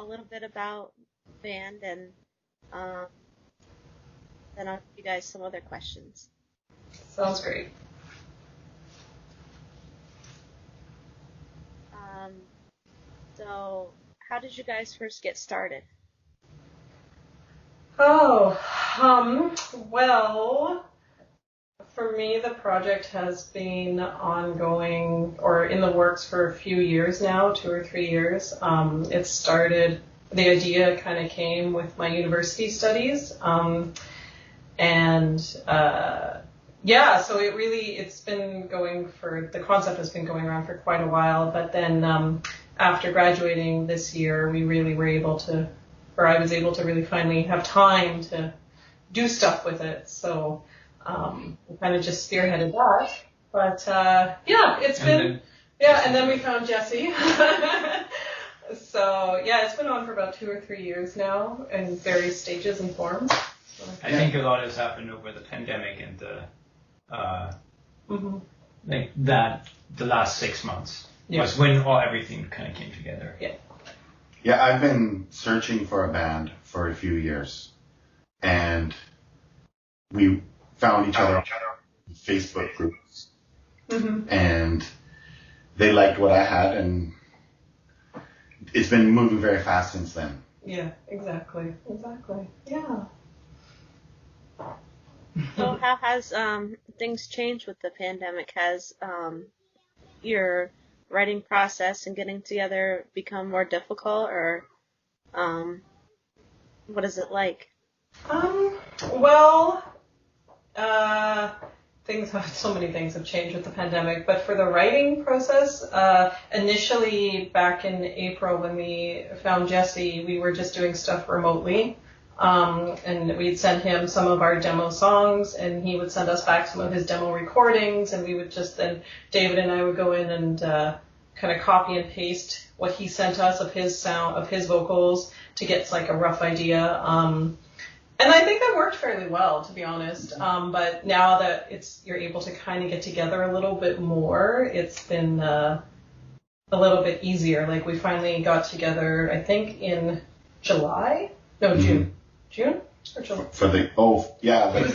a little bit about the band, and um, then I'll give you guys some other questions. Sounds great. So, how did you guys first get started? Well, for me, the project has been ongoing or in the works for a few years now, 2 or 3 years. It started, the idea kind of came with my university studies. So it's been going the concept has been going around for quite a while, but then after graduating this year, I was able to really finally have time to do stuff with it. So we kind of just spearheaded that. But and then we found Jesse. So it's been on for about 2 or 3 years now in various stages and forms. So, I think a lot has happened over the pandemic and the last 6 months was when everything kind of came together. Yeah. Yeah, I've been searching for a band for a few years, and we found each other on Facebook groups, and they liked what I had, and it's been moving very fast since then. Yeah, exactly. Yeah. So how has things changed with the pandemic? Has your writing process and getting together become more difficult, or what is it like? So many things have changed with the pandemic, but for the writing process, initially back in April when we found Jesse, we were just doing stuff remotely. And we'd send him some of our demo songs, and he would send us back some of his demo recordings, and we would David and I would go in and kind of copy and paste what he sent us of his sound, of his vocals, to get like a rough idea. And I think that worked fairly well, to be honest. But now that you're able to kind of get together a little bit more, it's been a little bit easier. Like we finally got together, I think in July? No, June. June? Or July? It was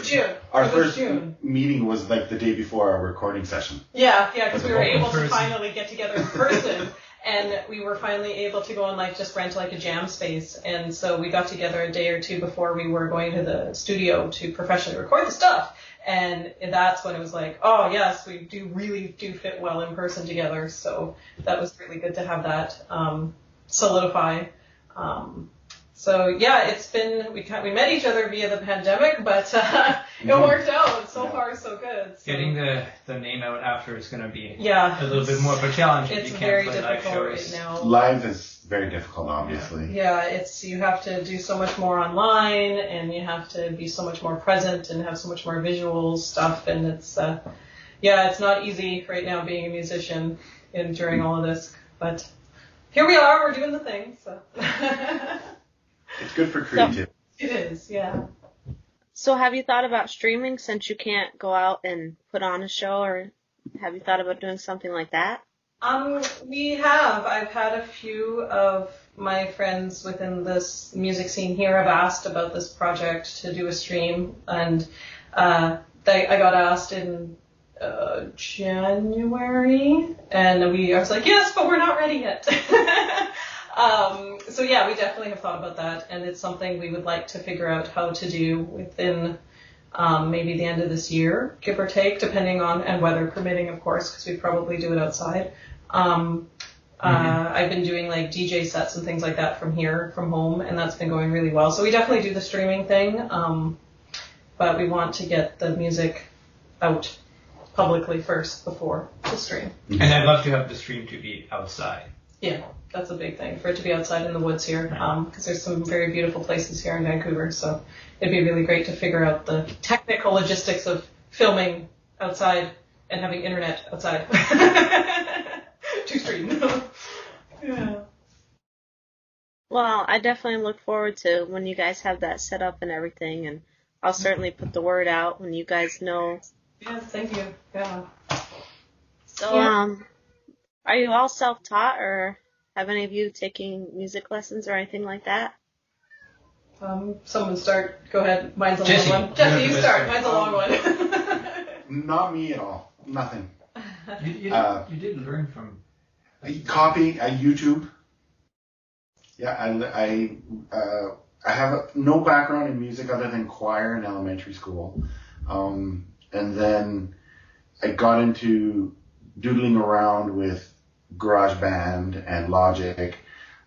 June. Our first meeting was like the day before our recording session. Yeah, because we were able to finally get together in person. And we were finally able to go and just rent a jam space. And so we got together a day or two before we were going to the studio to professionally record the stuff. And that's when it was like, oh yes, we really do fit well in person together. So that was really good to have that solidify. It's been, we met each other via the pandemic, but it worked out. So far, so good. So. Getting the name out after is going to be a little bit more of a challenge. It's if you very can't play difficult live shows. right now. Live is very difficult, obviously. Yeah, you have to do so much more online, and you have to be so much more present and have so much more visual stuff, and it's not easy right now being a musician during all of this, but here we are, we're doing the thing, so. It's good for creativity. It is, yeah. So have you thought about streaming since you can't go out and put on a show, or have you thought about doing something like that? We have. I've had a few of my friends within this music scene here have asked about this project to do a stream, and I got asked in January, and I was like, yes, but we're not ready yet. We definitely have thought about that, and it's something we would like to figure out how to do within maybe the end of this year, give or take, depending on, and weather permitting, of course, because we probably do it outside. I've been doing DJ sets and things like that from home, and that's been going really well. So we definitely do the streaming thing, but we want to get the music out publicly first before the stream. And I'd love to have the stream to be outside. Yeah, that's a big thing, for it to be outside in the woods here, because there's some very beautiful places here in Vancouver, so it'd be really great to figure out the technical logistics of filming outside and having internet outside to stream. Yeah. Well, I definitely look forward to when you guys have that set up and everything, and I'll certainly put the word out when you guys know. Yeah, thank you. Yeah. So, are you all self-taught, or Have any of you taken music lessons or anything like that? Someone start. Go ahead. Mine's a Jesse, long one. Jesse, you start. Mine's a long one. Not me at all. Nothing. You did learn from Copy YouTube. Yeah, I have no background in music other than choir in elementary school, and then I got into doodling around with GarageBand and Logic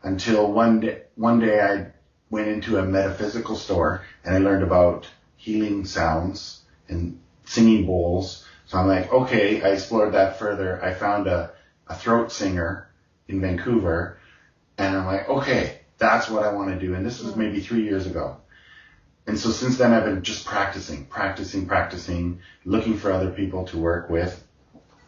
until one day I went into a metaphysical store and I learned about healing sounds and singing bowls. So I'm like, okay, I explored that further. I found a throat singer in Vancouver, and I'm like, okay, that's what I want to do. And this was maybe 3 years ago. And so since then I've been just practicing, looking for other people to work with.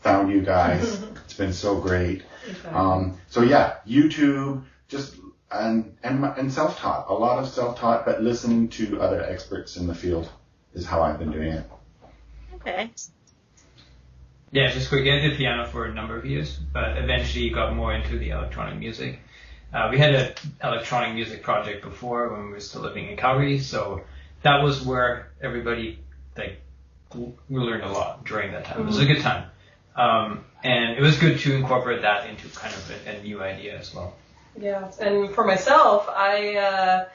Found you guys. It's been so great. Okay. So yeah, YouTube, just and self-taught. A lot of self-taught, but listening to other experts in the field is how I've been doing it. Okay. Yeah, just quick. I did piano for a number of years, but eventually got more into the electronic music. We had an electronic music project before when we were still living in Calgary, so that was where everybody, we learned a lot during that time. It was a good time. And it was good to incorporate that into kind of a new idea as well. Yeah, and for myself, I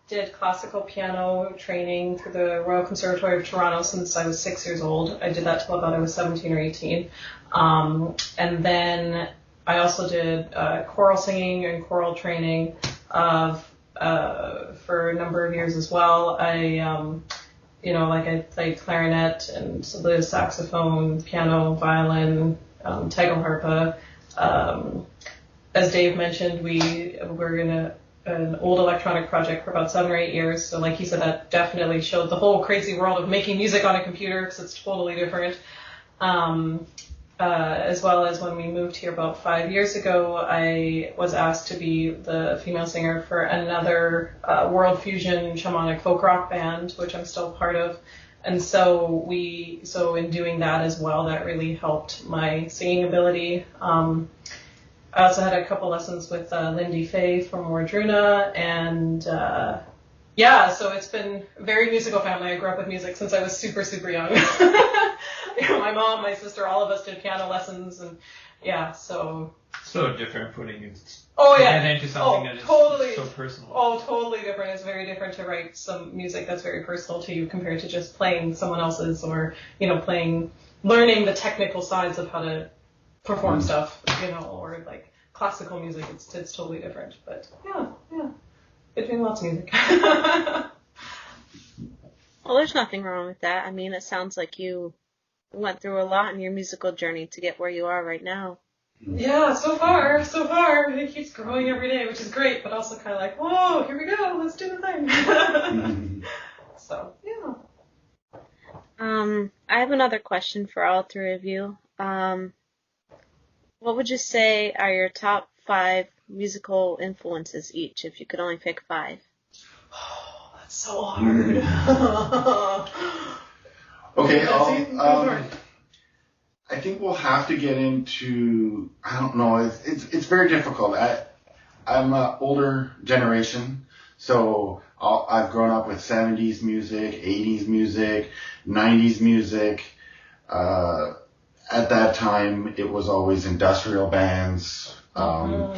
did classical piano training through the Royal Conservatory of Toronto since I was 6 years old. I did that till about I was 17 or 18. And then I also did choral singing and choral training for a number of years as well. I played clarinet and the saxophone, piano, violin, title harpa. As Dave mentioned, we were in an old electronic project for about 7 or 8 years. So like he said, that definitely showed the whole crazy world of making music on a computer because it's totally different. As well as when we moved here about 5 years ago, I was asked to be the female singer for another world fusion shamanic folk rock band, which I'm still part of. And so in doing that as well, that really helped my singing ability. I also had a couple lessons with Lindy Faye from Wardruna, and so it's been a very musical family. I grew up with music since I was super, super young. My mom, my sister, all of us did piano lessons, and so. So different putting it into something that is totally, so personal. Oh, totally different. It's very different to write some music that's very personal to you compared to just playing someone else's or, learning the technical sides of how to perform stuff, or like classical music. It's totally different. But yeah. Been doing lots of music. Well, there's nothing wrong with that. I mean, it sounds like you went through a lot in your musical journey to get where you are right now. Yeah, so far. It keeps growing every day, which is great, but also kind of like, whoa, here we go, let's do the thing. So, yeah. I have another question for all three of you. What would you say are your top 5 musical influences each, if you could only pick 5? Oh, that's so hard. Okay, I think we'll have to get into, I don't know, it's very difficult. I'm an older generation, so I've grown up with 70s music, 80s music, 90s music. At that time, it was always industrial bands. And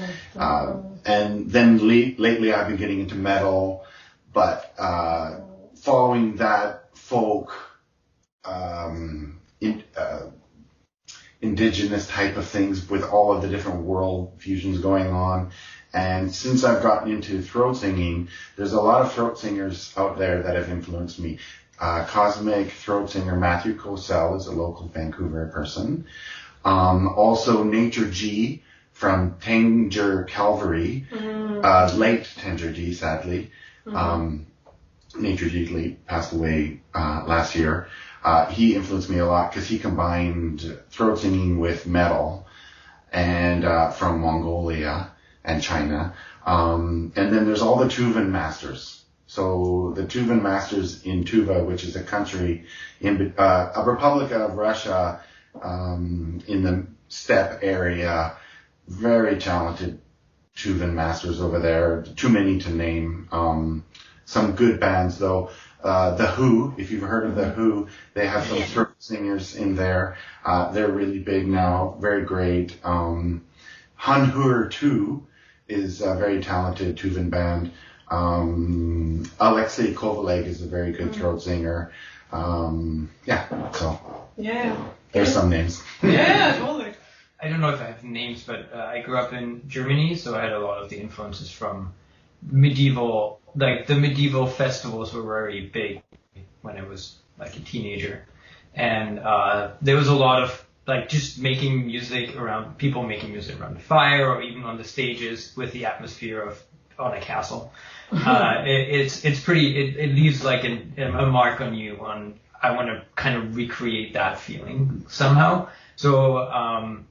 then lately I've been getting into metal, but following that folk, indigenous type of things with all of the different world fusions going on. And since I've gotten into throat singing, there's a lot of throat singers out there that have influenced me. Cosmic throat singer Matthew Cosell is a local Vancouver person. Also Netjer G from Tanger Calvary, late Tanger G, sadly. Netjer G passed away last year. He influenced me a lot because he combined throat singing with metal, and from Mongolia and China. And then there's all the Tuvan masters. So the Tuvan masters in Tuva, which is a country in a republic of Russia, in the steppe area, very talented Tuvan masters over there. Too many to name. Some good bands though. The Who, if you've heard of The Who, they have some throat singers in there. They're really big now, very great. Han Hur 2 is a very talented Tuvan band. Alexei Kovaleg is a very good throat singer. There's some names. Yeah, totally. I don't know if I have names, but I grew up in Germany, so I had a lot of the influences from medieval, like the medieval festivals were very big when I was like a teenager. And there was a lot of like just making music around, people making music around the fire or even on the stages with the atmosphere of on a castle. It's pretty, it leaves like a mark on you on, I want to kind of recreate that feeling somehow. So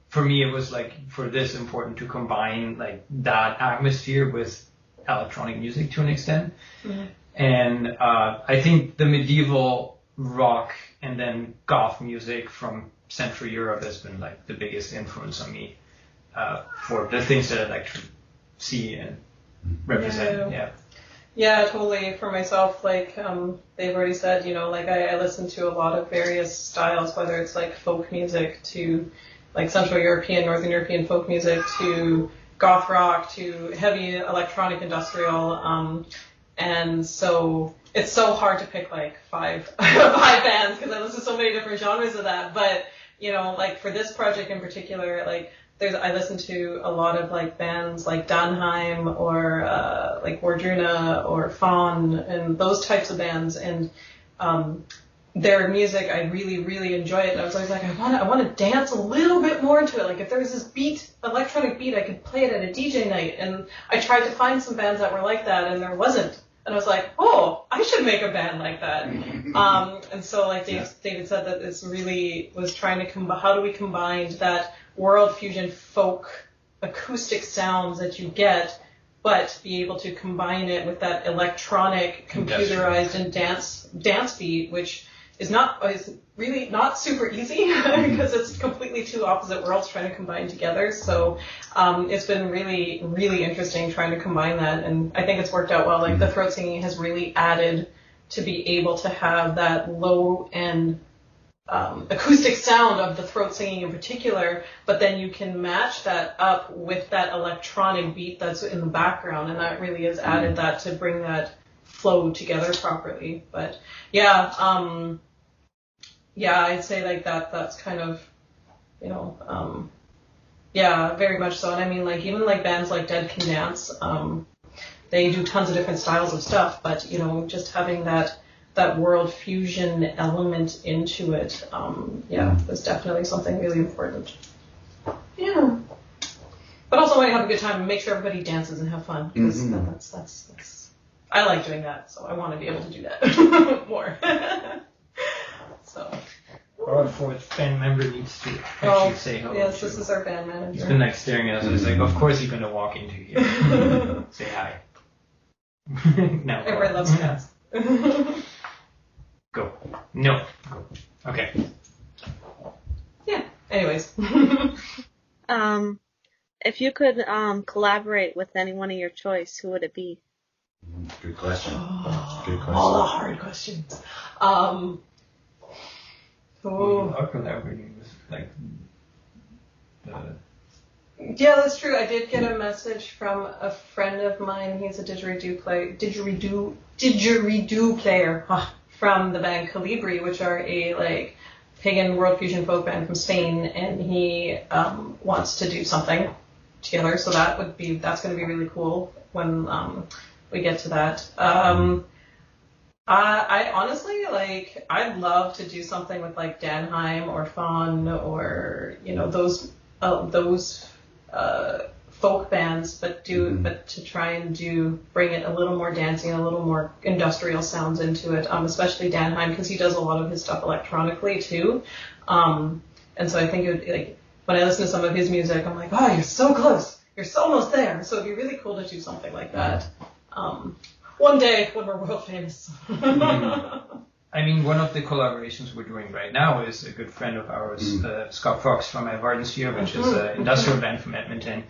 for me, it was like for this important to combine like that atmosphere with electronic music to an extent. Mm-hmm. And I think the medieval rock and then goth music from Central Europe has been like the biggest influence on me for the things that I like to see and represent. Yeah, totally. For myself, like they've already said, you know, like I listen to a lot of various styles, whether it's like folk music to like Central European, Northern European folk music to goth rock to heavy electronic industrial. And so it's so hard to pick like five bands because I listen to so many different genres of that. But, you know, like for this project in particular, like I listen to a lot of like bands like Danheim or like Wardruna or Fawn and those types of bands, and their music I really, really enjoy it. And I was always like, I want to dance a little bit more into it. Like if there was this beat, electronic beat, I could play it at a DJ night. And I tried to find some bands that were like that, and there wasn't. And I was like, oh, I should make a band like that. And so like David said that this really was trying to how do we combine that world fusion folk acoustic sounds that you get, but be able to combine it with that electronic computerized and dance beat, which is really not super easy because it's completely two opposite worlds trying to combine together. So it's been really, really interesting trying to combine that, and I think it's worked out well. Like the throat singing has really added to be able to have that low end acoustic sound of the throat singing in particular, but then you can match that up with that electronic beat that's in the background, and that really has added that to bring that flow together properly. But I'd say like that's kind of, you know, very much so. And I mean, like even like bands like Dead Can Dance, they do tons of different styles of stuff, but you know, just having that world fusion element into it, was definitely something really important. Yeah. But also want to have a good time and make sure everybody dances and have fun, because that's I like doing that, so I want to be able to do that more. So. Our fourth band member needs to actually say hello. Yes, this is our band manager. He's been like staring at us and he's like, of course you're going to walk into here. Say hi. Now everybody loves cats. Go. No. Go. Okay. Yeah. Anyways. If you could collaborate with anyone of your choice, who would it be? Good question. Good question. All the hard questions. Our collaborating was like Yeah, that's true. I did get a message from a friend of mine. He's a didgeridoo player from the band Calibri, which are a like pagan world fusion folk band from Spain, and he wants to do something together. So that's going to be really cool when we get to that. I honestly like I'd love to do something with like Danheim or Fawn or you know those folk bands, but to try and bring it a little more dancing, a little more industrial sounds into it, especially Danheim, because he does a lot of his stuff electronically too. And so I think it would, like when I listen to some of his music, I'm like, oh, you're so close, you're so almost there. So it'd be really cool to do something like that. One day when we're world famous. I mean, one of the collaborations we're doing right now is a good friend of ours, Scott Fox from Vardensphere, which is an industrial band from Edmonton.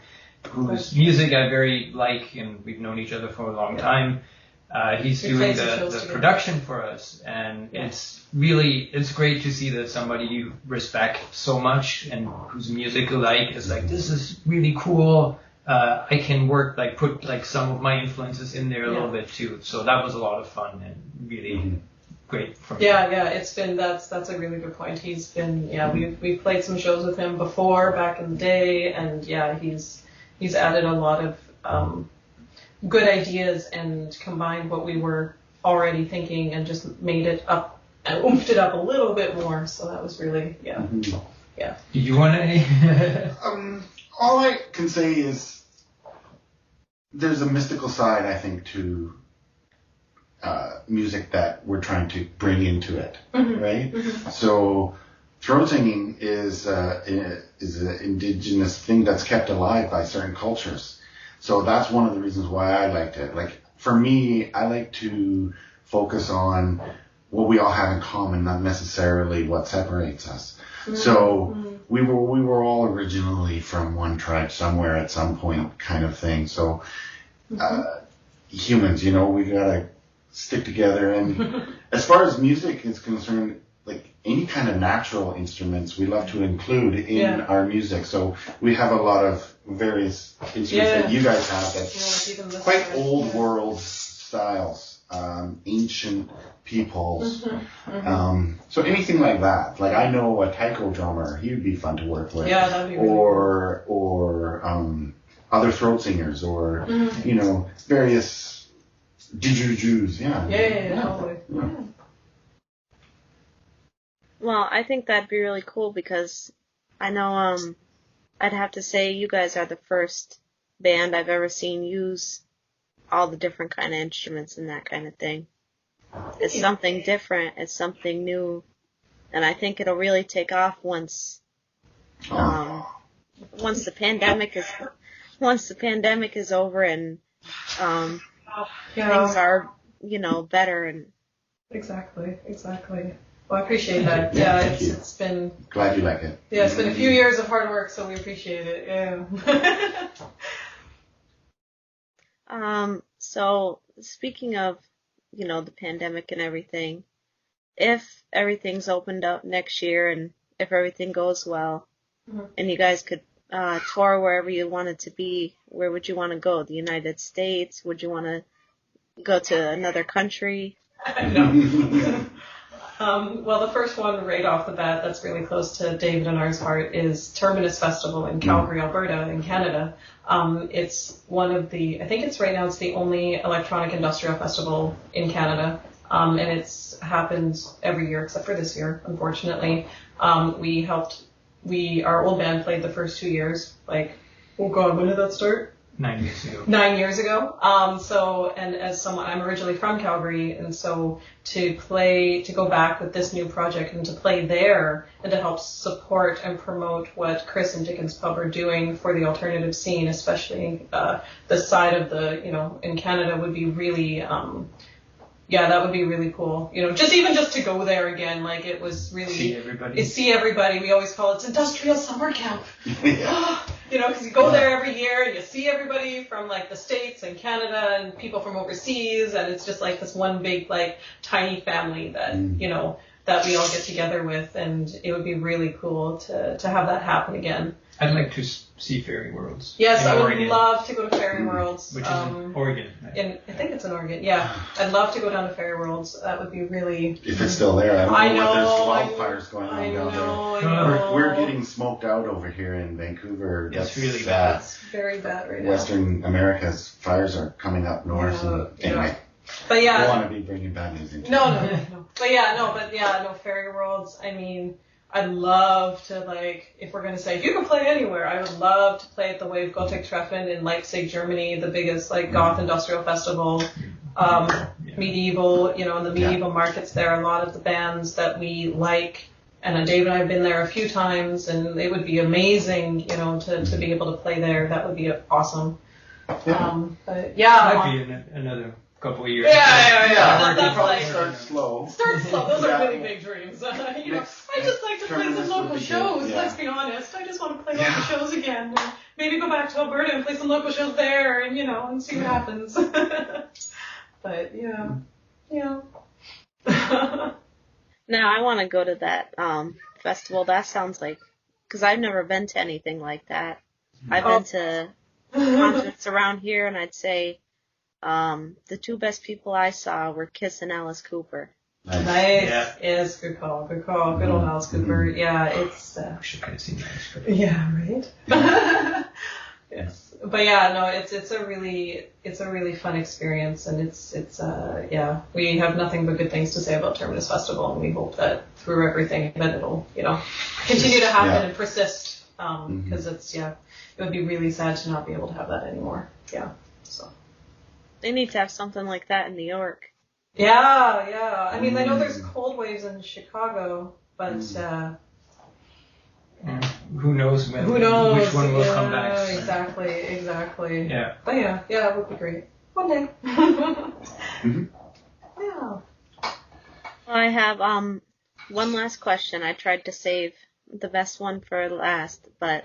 whose music I very like, and we've known each other for a long time. He's doing the production for us, and it's great to see that somebody you respect so much and whose music you like is like, this is really cool. I can put some of my influences in there a little bit too. So that was a lot of fun and really great for me. It's been, that's a really good point. He's been, we've played some shows with him before back in the day, and he's added a lot of good ideas and combined what we were already thinking and just made it up and oomphed it up a little bit more. So that was really, Do you want any? All I can say is there's a mystical side, I think, to music that we're trying to bring into it, right? So throat singing is an indigenous thing that's kept alive by certain cultures. So that's one of the reasons why I liked it. Like, for me, I like to focus on what we all have in common, not necessarily what separates us. So we were all originally from one tribe somewhere at some point, kind of thing. So humans, we gotta stick together. And as far as music is concerned, like any kind of natural instruments, we love to include in our music. So we have a lot of various instruments that you guys have that's quite old world styles, ancient peoples. So anything like that. Like, I know a taiko drummer, he would be fun to work with. Yeah, that'd be really cool. Other throat singers, or various jujujus. Totally. Yeah. Well, I think that'd be really cool because I know I'd have to say you guys are the first band I've ever seen use all the different kind of instruments and that kind of thing. It's something different. It's something new, and I think it'll really take off once the pandemic is over and things are better and exactly. Well, I appreciate that. It's been glad you like it. Yeah, it's been a few years of hard work, so we appreciate it. Yeah. So speaking of, the pandemic and everything, if everything's opened up next year and if everything goes well, and you guys could tour wherever you wanted to be, where would you want to go? The United States? Would you want to go to another country? No. Well, the first one right off the bat that's really close to David and ours heart is Terminus Festival in Calgary, Alberta, in Canada. It's one of the, I think it's right now, it's the only electronic industrial festival in Canada. And it's happened every year except for this year, unfortunately. Our old band played the first 2 years. Like, oh God, when did that start? 9 years ago. 9 years ago. And as someone, I'm originally from Calgary, and so to go back with this new project and to play there and to help support and promote what Chris and Dickens Pub are doing for the alternative scene, especially the side of in Canada, would be really, that would be really cool. Just to go there again, like, it was really see everybody. We always call it industrial summer camp. Because you go there every year and you see everybody from like the States and Canada and people from overseas, and it's just like this one big like tiny family that that we all get together with, and it would be really cool to have that happen again. I'd like to see Fairy Worlds. Yes, I would love to go to Fairy Worlds. Which is in Oregon. Right? I think it's in Oregon, yeah. I'd love to go down to Fairy Worlds. That would be really... If it's still there. I don't know what there's wildfires going on down there. I know. We're getting smoked out over here in Vancouver. It's really bad. It's very bad right now. Western America's fires are coming up north. Anyway. But yeah. I don't want to be bringing bad news into No. But Fairy Worlds, I mean... I'd love to, like, if we're going to say, if you can play anywhere, I would love to play at the Wave Gothic Treffen in Leipzig, Germany, the biggest, like, goth industrial festival, medieval, in the medieval markets there, a lot of the bands that we like, and Dave and I have been there a few times, and it would be amazing, to be able to play there. That would be awesome. Might be another couple of years. Yeah. That's like, start slow. Those are really big dreams. I just like to play some local shows. Let's be honest. I just want to play local shows again. maybe go back to Alberta and play some local shows there, and and see what happens. But yeah. Now I want to go to that festival. That sounds like, because I've never been to anything like that. I've been to concerts around here, and I'd say the two best people I saw were Kiss and Alice Cooper. Nice. Yeah. Yes, good call. Good old Alice Cooper. Yeah, it's. We should kind of see Alice Cooper. Yeah, right. Yes, but yeah, no, it's a really fun experience, and it's we have nothing but good things to say about Terminus Festival, and we hope that through everything that it'll continue to happen and persist, because it would be really sad to not be able to have that anymore. Yeah, so they need to have something like that in New York. Yeah. I mean, I know there's cold waves in Chicago, but. Who knows which one will come back. Exactly. Yeah. But yeah, it would be great. One day. Yeah. Well, I have one last question. I tried to save the best one for last, but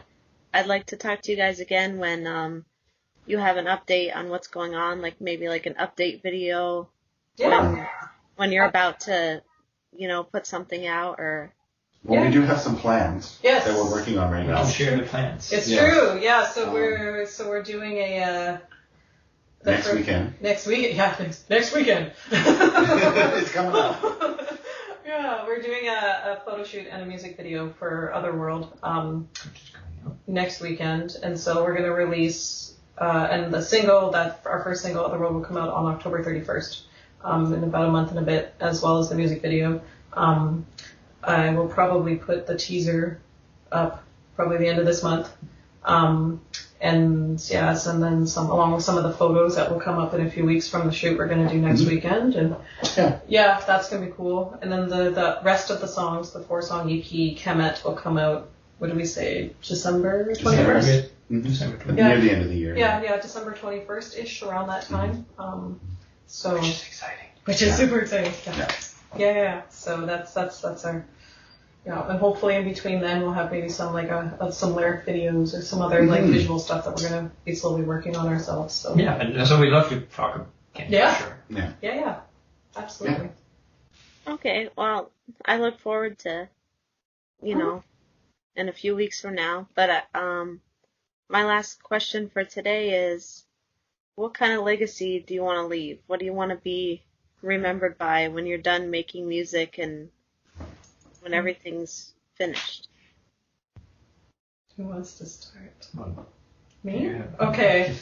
I'd like to talk to you guys again when you have an update on what's going on, like maybe like an update video. Yeah. When you're about to, put something out or. Well, we do have some plans that we're working on right now. I'll share the plans. It's true. Yeah. So we're doing a next weekend. Next week. Yeah. Next weekend. It's coming up. Yeah, we're doing a photo shoot and a music video for Otherworld next weekend, and so we're gonna release and the single our first single Otherworld will come out on October 31st, in about a month and a bit, as well as the music video. I will probably put the teaser up probably the end of this month. And then some, along with some of the photos that will come up in a few weeks from the shoot we're going to do next weekend. And yeah, that's going to be cool. And then the rest of the songs, the 4-song EP, Kemet, will come out, what do we say, December 21st? Near the end of the year. Yeah, December 21st-ish, around that time. So Which is exciting. Which is super exciting. Yeah. So that's our. Yeah, and hopefully in between then we'll have maybe some some lyric videos or some other visual stuff that we're gonna be slowly working on ourselves. So yeah, and so we'd love to talk again. Yeah. For sure. Yeah, absolutely. Yeah. Okay, well, I look forward to, in a few weeks from now. But my last question for today is, what kind of legacy do you want to leave? What do you want to be remembered by when you're done making music and when everything's finished? Who wants to start? Me? Me? Okay.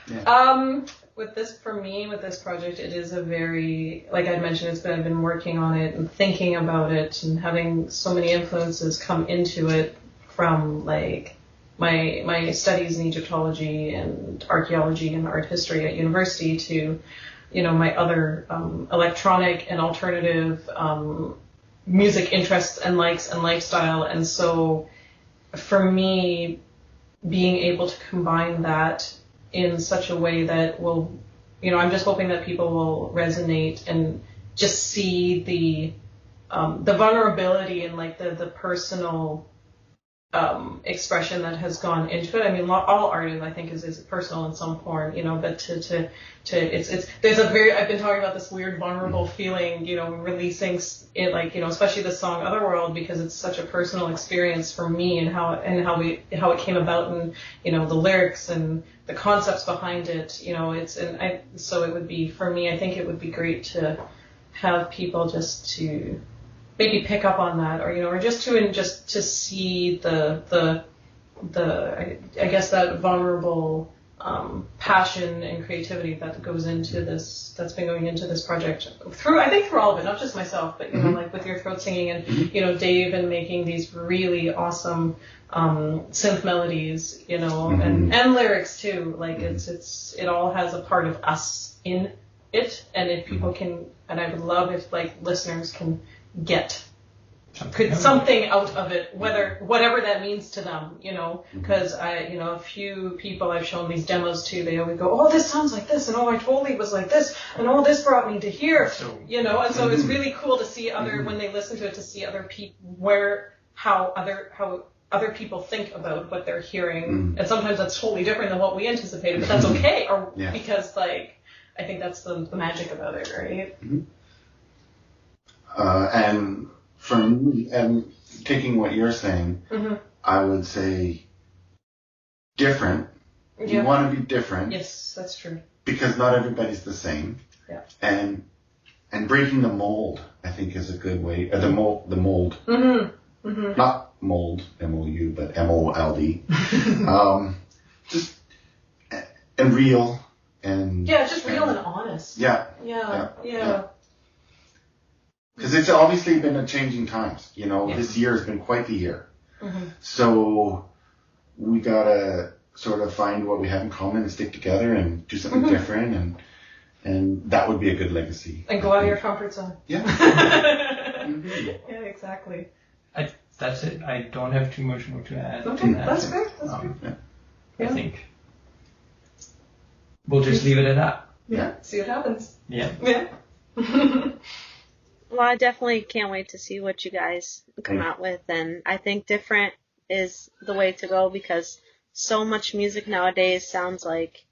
Yeah. With this project, it is a very, like I mentioned, I've been working on it and thinking about it and having so many influences come into it from my studies in Egyptology and archaeology and art history at university to, my other electronic and alternative music interests and likes and lifestyle. And so for me, being able to combine that in such a way that will, I'm just hoping that people will resonate and just see the vulnerability and the personal expression that has gone into it. I mean, all art, I think, is personal in some form, but I've been talking about this weird vulnerable feeling, releasing it, especially the song Otherworld, because it's such a personal experience for me and how it came about, and, the lyrics and the concepts behind it, so it would be, for me, I think it would be great to have people just to maybe pick up on that, or just to see the I guess that vulnerable passion and creativity that goes into this, that's been going into this project through all of it, not just myself, but with your throat singing and Dave and making these really awesome synth melodies, and lyrics too. It all has a part of us in it, and if people can, and I would love if listeners can get something out of it, whatever that means to them, because a few people I've shown these demos to, they always go, oh, this sounds like this, and oh, I totally was like this, and oh, this brought me to here, and so it's really cool to see when they listen to it, to see other people, how other people think about what they're hearing, and sometimes that's totally different than what we anticipated, but that's okay, or because like I think that's the magic about it, right? And for me, and taking what you're saying, I would say different. You want to be different. Yes, that's true. Because not everybody's the same. Yeah. And breaking the mold, I think, is a good way. The mold. Not mold, M-O-U, but M-O-L-D. Just and real and just real and honest. Yeah. Because it's obviously been a changing times. You know, this year has been quite the year. So we gotta sort of find what we have in common and stick together and do something different, and that would be a good legacy. And go out of your comfort zone. Yeah. Yeah, exactly. That's it. I don't have too much more to add. Okay, that's great. That's great. I think we'll just leave it at that. Yeah. See what happens. Yeah. Well, I definitely can't wait to see what you guys come out with, and I think different is the way to go because so much music nowadays sounds like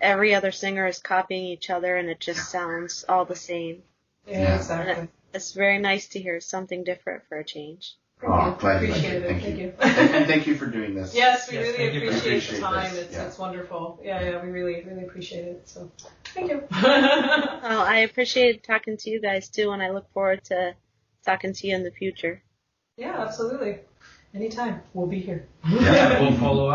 every other singer is copying each other and it just sounds all the same. Yeah, exactly. And it's very nice to hear something different for a change. Glad you appreciate it. Thank you. And thank you for doing this. Yes, we really appreciate the time. This. It's wonderful. Yeah, we really appreciate it. So, thank you. Well, I appreciate talking to you guys too, and I look forward to talking to you in the future. Yeah, absolutely. Anytime. We'll be here. Yeah, we'll follow up.